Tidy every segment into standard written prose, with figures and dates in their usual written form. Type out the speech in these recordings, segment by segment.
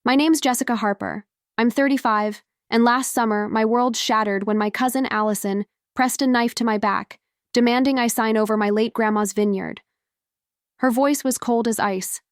My name's Jessica Harper. I'm 35, and last summer my world shattered when my cousin Allison pressed a knife to my back, demanding I sign over my late grandma's vineyard. Her voice was cold as ice.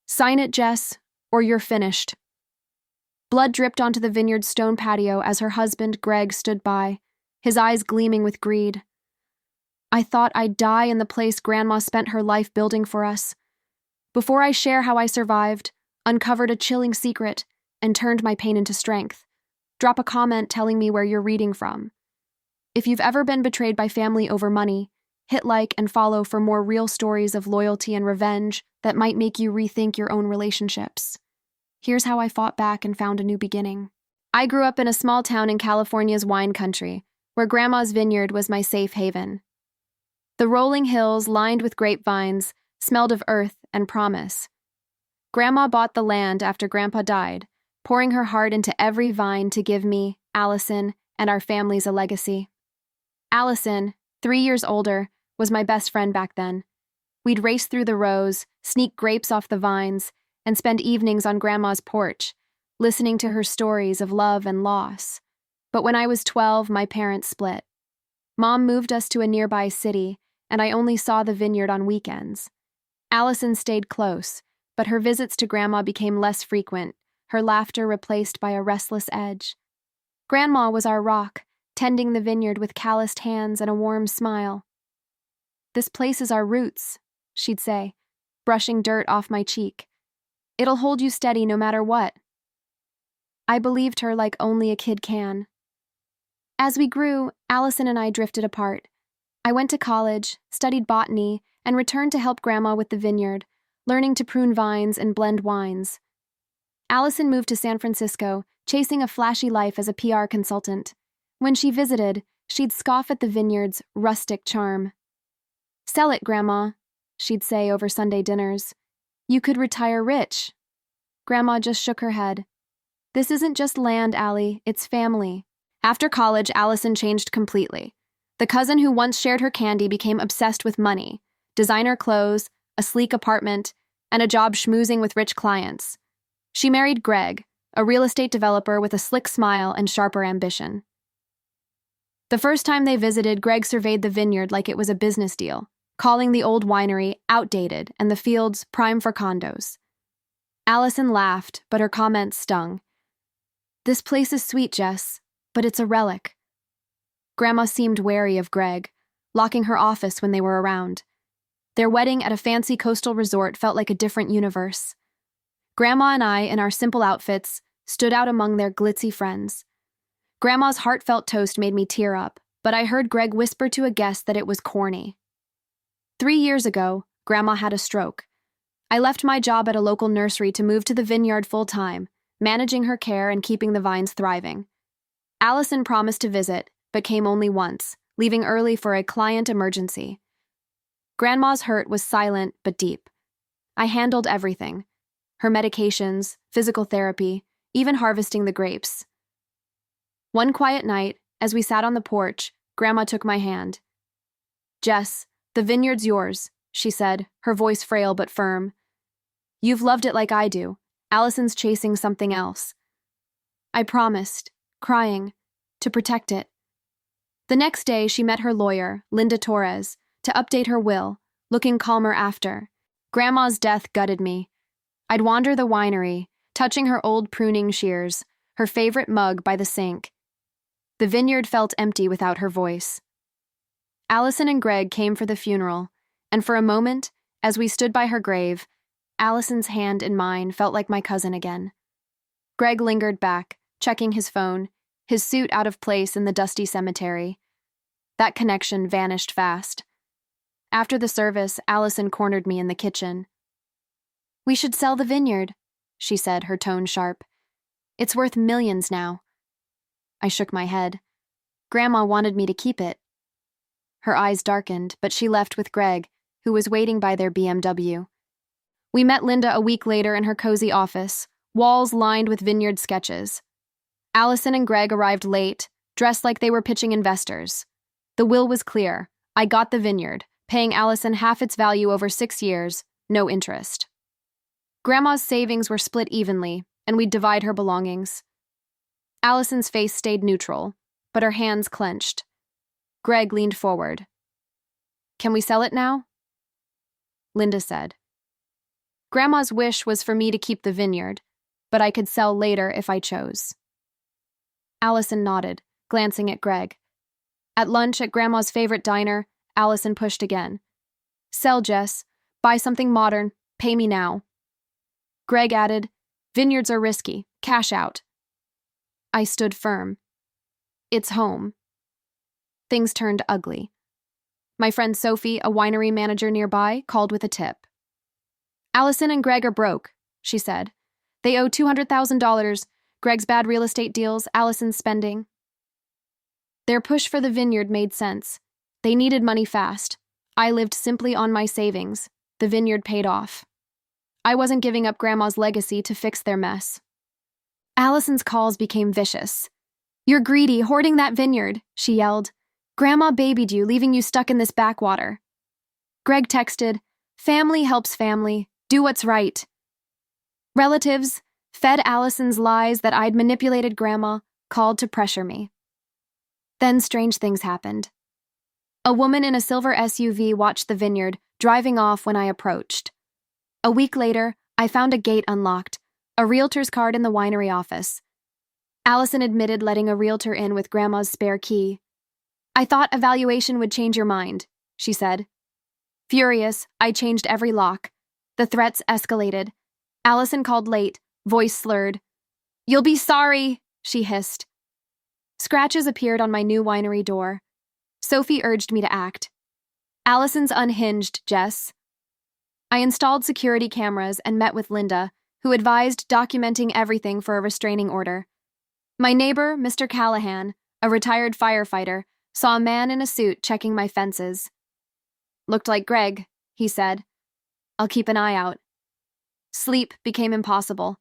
"Sign it, Jess, or you're finished." Blood dripped onto the vineyard's stone patio as her husband, Greg, stood by, his eyes gleaming with greed. I thought I'd die in the place Grandma spent her life building for us. Before I share how I survived, uncovered a chilling secret, and turned my pain into strength, drop a comment telling me where you're reading from. If you've ever been betrayed by family over money, hit like and follow for more real stories of loyalty and revenge that might make you rethink your own relationships. Here's how I fought back and found a new beginning. I grew up in a small town in California's wine country, where Grandma's vineyard was my safe haven. The rolling hills, lined with grapevines, smelled of earth and promise. Grandma bought the land after Grandpa died, pouring her heart into every vine to give me, Allison, and our families a legacy. Allison, 3 years older, was my best friend back then. We'd race through the rows, sneak grapes off the vines, and spend evenings on Grandma's porch, listening to her stories of love and loss. But when I was 12, my parents split. Mom moved us to a nearby city, and I only saw the vineyard on weekends. Allison stayed close, but her visits to Grandma became less frequent, her laughter replaced by a restless edge. Grandma was our rock, tending the vineyard with calloused hands and a warm smile. "This place is our roots," she'd say, brushing dirt off my cheek. "It'll hold you steady no matter what." I believed her like only a kid can. As we grew, Allison and I drifted apart. I went to college, studied botany, and returned to help Grandma with the vineyard, learning to prune vines and blend wines. Allison moved to San Francisco, chasing a flashy life as a PR consultant. When she visited, she'd scoff at the vineyard's rustic charm. "Sell it, Grandma," she'd say over Sunday dinners. "You could retire rich." Grandma just shook her head. "This isn't just land, Allie, it's family." After college, Allison changed completely. The cousin who once shared her candy became obsessed with money, designer clothes, a sleek apartment, and a job schmoozing with rich clients. She married Greg, a real estate developer with a slick smile and sharper ambition. The first time they visited, Greg surveyed the vineyard like it was a business deal, calling the old winery outdated and the fields prime for condos. Allison laughed, but her comments stung. "This place is sweet, Jess, but it's a relic." Grandma seemed wary of Greg, locking her office when they were around. Their wedding at a fancy coastal resort felt like a different universe. Grandma and I, in our simple outfits, stood out among their glitzy friends. Grandma's heartfelt toast made me tear up, but I heard Greg whisper to a guest that it was corny. 3 years ago, Grandma had a stroke. I left my job at a local nursery to move to the vineyard full-time, managing her care and keeping the vines thriving. Allison promised to visit, but came only once, leaving early for a client emergency. Grandma's hurt was silent but deep. I handled everything: her medications, physical therapy, even harvesting the grapes. One quiet night, as we sat on the porch, Grandma took my hand. "Jess, the vineyard's yours," she said, her voice frail but firm. "You've loved it like I do. Allison's chasing something else." I promised, crying, to protect it. The next day, she met her lawyer, Linda Torres, to update her will, looking calmer after. Grandma's death gutted me. I'd wander the winery, touching her old pruning shears, her favorite mug by the sink. The vineyard felt empty without her voice. Allison and Greg came for the funeral, and for a moment, as we stood by her grave, Allison's hand in mine felt like my cousin again. Greg lingered back, checking his phone, his suit out of place in the dusty cemetery. That connection vanished fast. After the service, Allison cornered me in the kitchen. "We should sell the vineyard," she said, her tone sharp. "It's worth millions now." I shook my head. Grandma wanted me to keep it. Her eyes darkened, but she left with Greg, who was waiting by their BMW. We met Linda a week later in her cozy office, walls lined with vineyard sketches. Allison and Greg arrived late, dressed like they were pitching investors. The will was clear. I got the vineyard, paying Allison half its value over 6 years, no interest. Grandma's savings were split evenly, and we'd divide her belongings. Allison's face stayed neutral, but her hands clenched. Greg leaned forward. "Can we sell it now?" Linda said. Grandma's wish was for me to keep the vineyard, but I could sell later if I chose. Allison nodded, glancing at Greg. At lunch at Grandma's favorite diner, Allison pushed again. "Sell, Jess. Buy something modern. Pay me now." Greg added, "Vineyards are risky. Cash out." I stood firm. It's home. Things turned ugly. My friend Sophie, a winery manager nearby, called with a tip. "Allison and Greg are broke," she said. "They owe $200,000. Greg's bad real estate deals, Allison's spending." Their push for the vineyard made sense. They needed money fast. I lived simply on my savings. The vineyard paid off. I wasn't giving up Grandma's legacy to fix their mess. Allison's calls became vicious. "You're greedy, hoarding that vineyard," she yelled. "Grandma babied you, leaving you stuck in this backwater." Greg texted, "Family helps family. Do what's right." Relatives, fed Allison's lies that I'd manipulated Grandma, called to pressure me. Then strange things happened. A woman in a silver SUV watched the vineyard, driving off when I approached. A week later, I found a gate unlocked, a realtor's card in the winery office. Allison admitted letting a realtor in with Grandma's spare key. "I thought a valuation would change your mind," she said. Furious, I changed every lock. The threats escalated. Allison called late, voice slurred. "You'll be sorry," she hissed. Scratches appeared on my new winery door. Sophie urged me to act. "Allison's unhinged, Jess." I installed security cameras and met with Linda, who advised documenting everything for a restraining order. My neighbor, Mr. Callahan, a retired firefighter, saw a man in a suit checking my fences. "Looked like Greg," he said. "I'll keep an eye out." Sleep became impossible.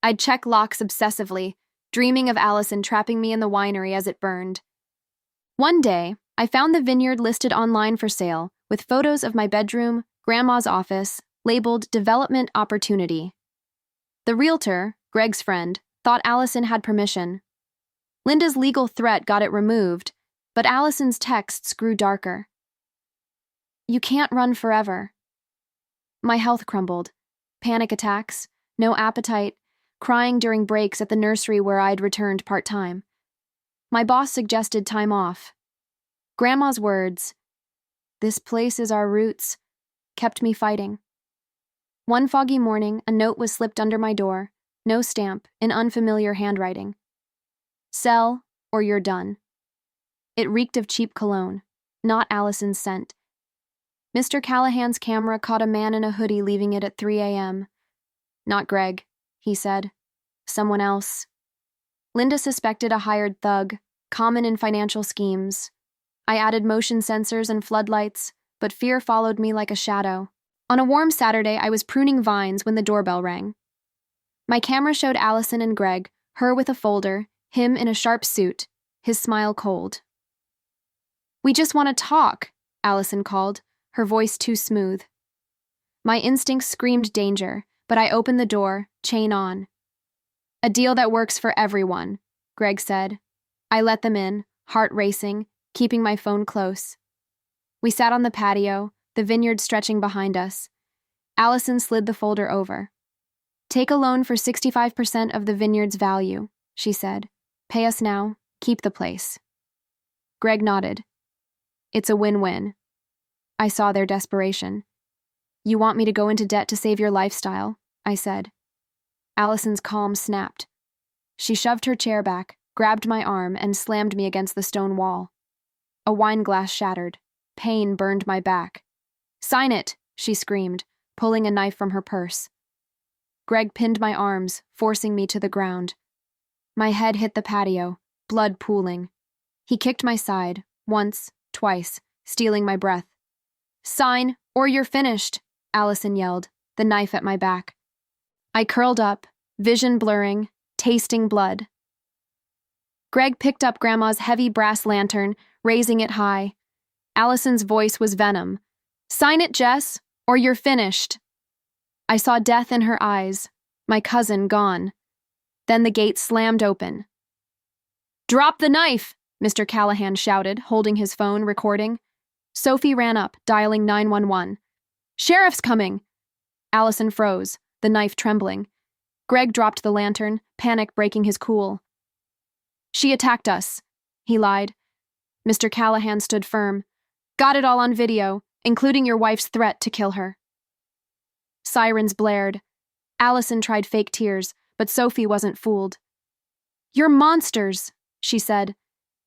I'd check locks obsessively, dreaming of Allison trapping me in the winery as it burned. One day, I found the vineyard listed online for sale, with photos of my bedroom, Grandma's office, labeled Development Opportunity. The realtor, Greg's friend, thought Allison had permission. Linda's legal threat got it removed, but Allison's texts grew darker. "You can't run forever." My health crumbled. Panic attacks, no appetite, crying during breaks at the nursery where I'd returned part-time. My boss suggested time off. Grandma's words, "This place is our roots," kept me fighting. One foggy morning, a note was slipped under my door, no stamp, in unfamiliar handwriting. "Sell, or you're done." It reeked of cheap cologne, not Allison's scent. Mr. Callahan's camera caught a man in a hoodie leaving it at 3 a.m. "Not Greg," he said. "Someone else." Linda suspected a hired thug, common in financial schemes. I added motion sensors and floodlights, but fear followed me like a shadow. On a warm Saturday, I was pruning vines when the doorbell rang. My camera showed Allison and Greg, her with a folder, him in a sharp suit, his smile cold. "We just want to talk," Allison called, her voice too smooth. My instincts screamed danger, but I opened the door, chain on. "A deal that works for everyone," Greg said. I let them in, heart racing, keeping my phone close. We sat on the patio, the vineyard stretching behind us. Allison slid the folder over. "Take a loan for 65% of the vineyard's value," she said. "Pay us now, keep the place." Greg nodded. "It's a win-win." I saw their desperation. "You want me to go into debt to save your lifestyle," I said. Allison's calm snapped. She shoved her chair back, grabbed my arm, and slammed me against the stone wall. A wine glass shattered. Pain burned my back. "Sign it," she screamed, pulling a knife from her purse. Greg pinned my arms, forcing me to the ground. My head hit the patio, blood pooling. He kicked my side, once, twice, stealing my breath. "Sign, or you're finished," Allison yelled, the knife at my back. I curled up, vision blurring, tasting blood. Greg picked up Grandma's heavy brass lantern, raising it high. Allison's voice was venom. "Sign it, Jess, or you're finished." I saw death in her eyes, my cousin gone. Then the gate slammed open. "Drop the knife!" Mr. Callahan shouted, holding his phone, recording. Sophie ran up, dialing 911. "Sheriff's coming!" Allison froze, the knife trembling. Greg dropped the lantern, panic breaking his cool. "She attacked us," he lied. Mr. Callahan stood firm. "Got it all on video, including your wife's threat to kill her." Sirens blared. Allison tried fake tears, but Sophie wasn't fooled. "You're monsters," she said.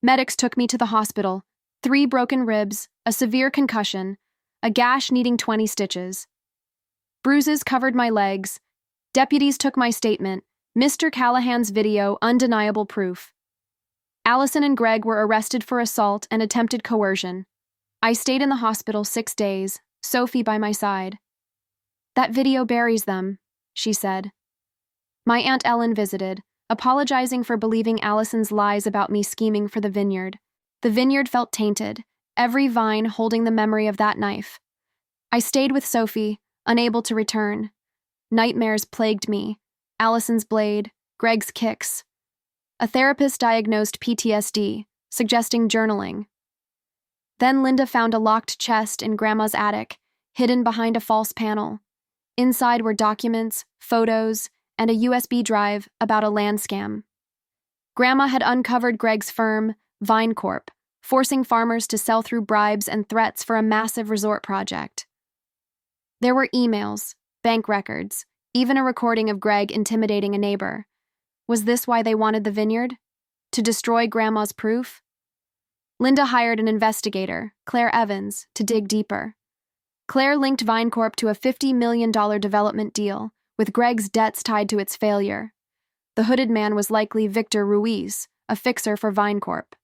"Medics took me to the hospital. 3 broken ribs, a severe concussion, a gash needing 20 stitches. Bruises covered my legs. Deputies took my statement. Mr. Callahan's video, undeniable proof. Allison and Greg were arrested for assault and attempted coercion. I stayed in the hospital 6 days, Sophie by my side." "That video buries them," she said. My Aunt Ellen visited, apologizing for believing Allison's lies about me scheming for the vineyard. The vineyard felt tainted, every vine holding the memory of that knife. I stayed with Sophie, unable to return. Nightmares plagued me. Allison's blade, Greg's kicks. A therapist diagnosed PTSD, suggesting journaling. Then Linda found a locked chest in Grandma's attic, hidden behind a false panel. Inside were documents, photos, and a USB drive about a land scam. Grandma had uncovered Greg's firm, Vine Corp, forcing farmers to sell through bribes and threats for a massive resort project. There were emails, bank records, even a recording of Greg intimidating a neighbor. Was this why they wanted the vineyard? To destroy Grandma's proof? Linda hired an investigator, Claire Evans, to dig deeper. Claire linked Vine Corp to a $50 million development deal, with Greg's debts tied to its failure. The hooded man was likely Victor Ruiz, a fixer for Vine Corp.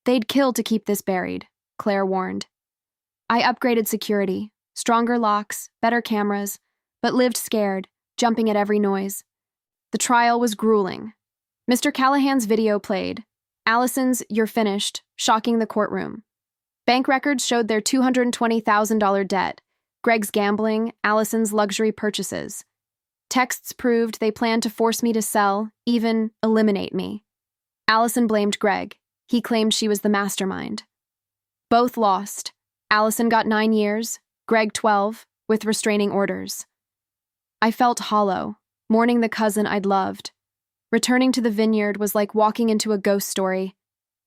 "They'd kill to keep this buried," Claire warned. I upgraded security, stronger locks, better cameras, but lived scared, jumping at every noise. The trial was grueling. Mr. Callahan's video played. Allison's "You're finished," shocking the courtroom. Bank records showed their $220,000 debt, Greg's gambling, Allison's luxury purchases. Texts proved they planned to force me to sell, even eliminate me. Allison blamed Greg. He claimed she was the mastermind. Both lost. Allison got 9 years, Greg 12, with restraining orders. I felt hollow, mourning the cousin I'd loved. Returning to the vineyard was like walking into a ghost story.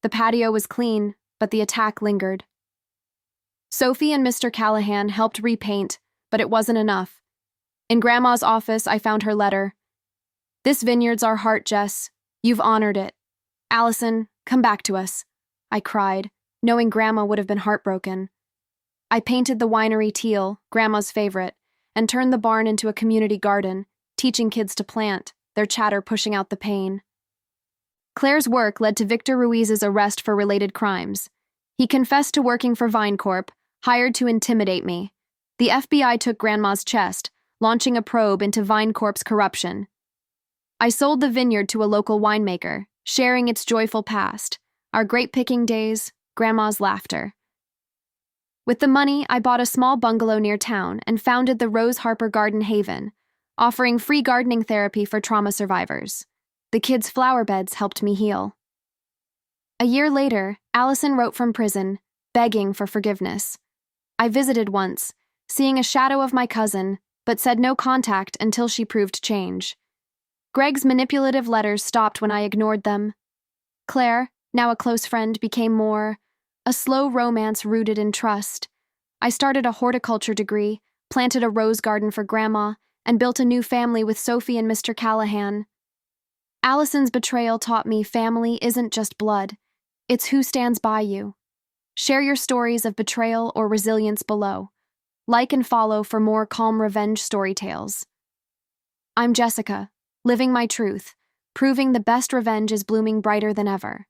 The patio was clean, but the attack lingered. Sophie and Mr. Callahan helped repaint, but it wasn't enough. In Grandma's office, I found her letter. "This vineyard's our heart, Jess. You've honored it. Allison, come back to us," I cried, knowing Grandma would have been heartbroken. I painted the winery teal, Grandma's favorite, and turned the barn into a community garden, teaching kids to plant, their chatter pushing out the pain. Claire's work led to Victor Ruiz's arrest for related crimes. He confessed to working for Vine Corp, hired to intimidate me. The FBI took Grandma's chest, launching a probe into Vine Corp's corruption. I sold the vineyard to a local winemaker, sharing its joyful past, our grape-picking days, Grandma's laughter. With the money, I bought a small bungalow near town and founded the Rose Harper Garden Haven, offering free gardening therapy for trauma survivors. The kids' flower beds helped me heal. A year later, Allison wrote from prison, begging for forgiveness. I visited once, seeing a shadow of my cousin, but said no contact until she proved change. Greg's manipulative letters stopped when I ignored them. Claire, now a close friend, became more a slow romance rooted in trust. I started a horticulture degree, planted a rose garden for Grandma, and built a new family with Sophie and Mr. Callahan. Allison's betrayal taught me family isn't just blood. It's who stands by you. Share your stories of betrayal or resilience below. Like and follow for more calm revenge story tales. I'm Jessica, living my truth, proving the best revenge is blooming brighter than ever.